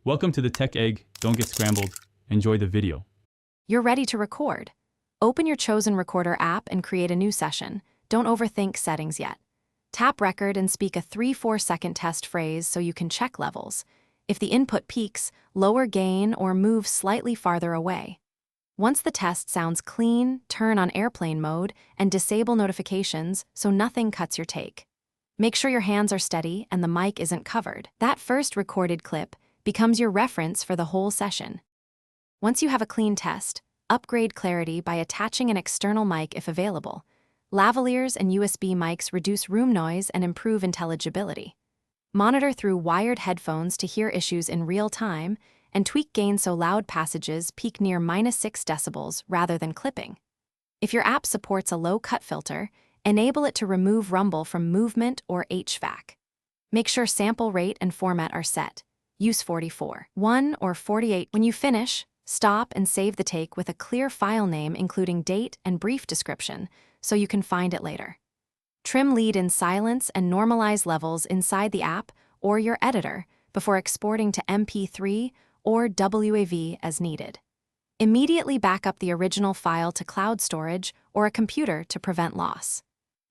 Welcome to the Tech Egg. Don't get scrambled. Enjoy the video. You're ready to record. Open your chosen recorder app and create a new session. Don't overthink settings yet. Tap record and speak a 3-4 second test phrase so you can check levels. If the input peaks, lower gain or move slightly farther away. Once the test sounds clean, turn on airplane mode and disable notifications so nothing cuts your take. Make sure your hands are steady and the mic isn't covered. That first recorded clip becomes your reference for the whole session. Once you have a clean test, upgrade clarity by attaching an external mic if available. Lavaliers and USB mics reduce room noise and improve intelligibility. Monitor through wired headphones to hear issues in real time, and tweak gain so loud passages peak near -6 decibels rather than clipping. If your app supports a low cut filter, enable it to remove rumble from movement or HVAC. Make sure sample rate and format are set. Use 44.1 or 48. When you finish, stop and save the take with a clear file name including date and brief description so you can find it later. Trim lead in silence and normalize levels inside the app or your editor before exporting to MP3 or WAV as needed. Immediately back up the original file to cloud storage or a computer to prevent loss.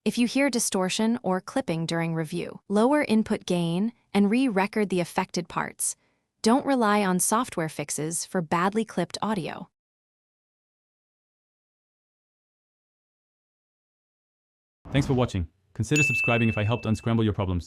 If you hear distortion or clipping during review, lower input gain and re-record the affected parts. Don't rely on software fixes for badly clipped audio. Thanks for watching. Consider subscribing if I helped unscramble your problems.